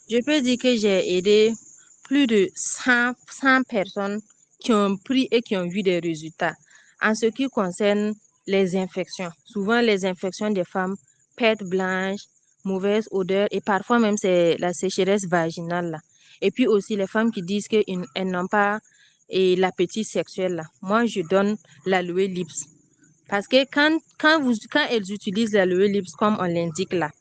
Je peux dire que j'ai aidé plus de 100 personnes qui ont pris et qui ont vu des résultats. En ce qui concerne les infections, souvent les infections des femmes, perte blanche, mauvaise odeur et parfois même c'est la sécheresse vaginale là. Et puis aussi les femmes qui disent qu'elles n'ont pas l'appétit sexuel là. Moi, je donne l'aloe lips. Parce que quand elles utilisent l'aloe lips comme on l'indique là,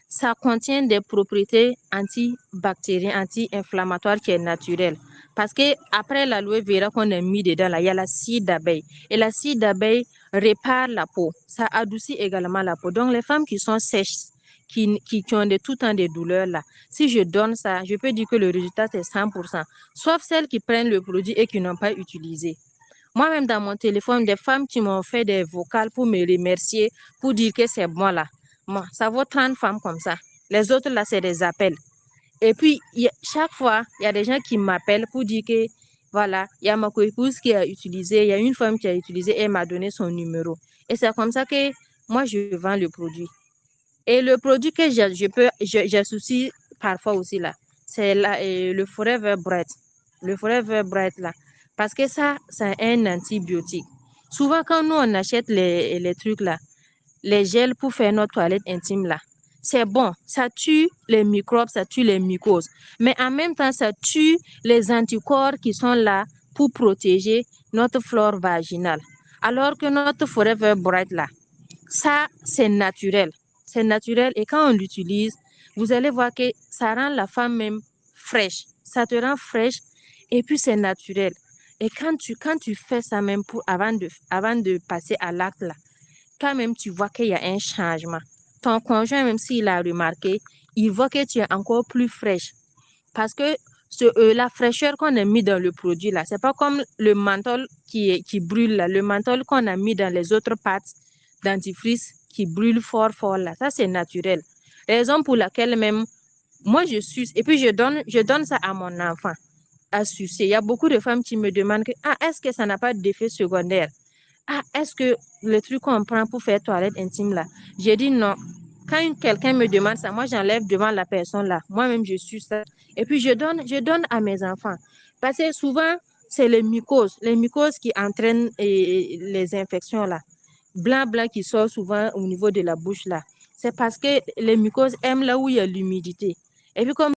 ça contient des propriétés antibactériennes, anti-inflammatoires qui est naturelle. Parce que après l'aloe vera qu'on a mis dedans là, il y a l'acide d'abeille. Et l'acide d'abeille répare la peau. Ça adoucit également la peau. Donc les femmes qui sont sèches, qui ont tout le temps des douleurs là, si je donne ça, je peux dire que le résultat c'est 100%. Sauf celles qui prennent le produit et qui n'ont pas utilisé. Moi-même, dans mon téléphone, des femmes qui m'ont fait des vocales pour me remercier, pour dire que c'est moi là. Moi, ça vaut 30 femmes comme ça. Les autres là, c'est des appels. Et puis, chaque fois, il y a des gens qui m'appellent pour dire que, voilà, il y a ma coépouse qui a utilisé, il y a une femme qui a utilisé et elle m'a donné son numéro. Et c'est comme ça que moi, je vends le produit. Et le produit que j'associe parfois aussi là, c'est le Forever Bright. Le Forever Bright là. Parce que ça, c'est un antibiotique. Souvent, quand nous, on achète les trucs là, les gels pour faire notre toilette intime là, c'est bon. Ça tue les microbes, ça tue les mycoses. Mais en même temps, ça tue les anticorps qui sont là pour protéger notre flore vaginale. Alors que notre Forever Bright là, ça, c'est naturel. C'est naturel et quand on l'utilise, vous allez voir que ça rend la femme même fraîche. Ça te rend fraîche et puis c'est naturel. Et quand tu fais ça même avant de passer à l'acte là, quand même tu vois qu'il y a un changement. Ton conjoint, même s'il a remarqué, il voit que tu es encore plus fraîche. Parce que la fraîcheur qu'on a mis dans le produit là, c'est pas comme le menthol qui brûle là, le menthol qu'on a mis dans les autres pâtes dentifrice qui brûle fort fort là, ça c'est naturel. Raison pour laquelle même moi je suce et puis je donne ça à mon enfant à sucer. Il y a beaucoup de femmes qui me demandent que est-ce que ça n'a pas d'effet secondaire? Est-ce que le truc qu'on prend pour faire toilette intime là? J'ai dit non. Quand quelqu'un me demande ça, moi j'enlève devant la personne là. Moi-même je suis ça. Et puis je donne à mes enfants. Parce que souvent, c'est les mycoses qui entraînent les infections là. Blanc qui sort souvent au niveau de la bouche là. C'est parce que les mycoses aiment là où il y a l'humidité. Et puis comme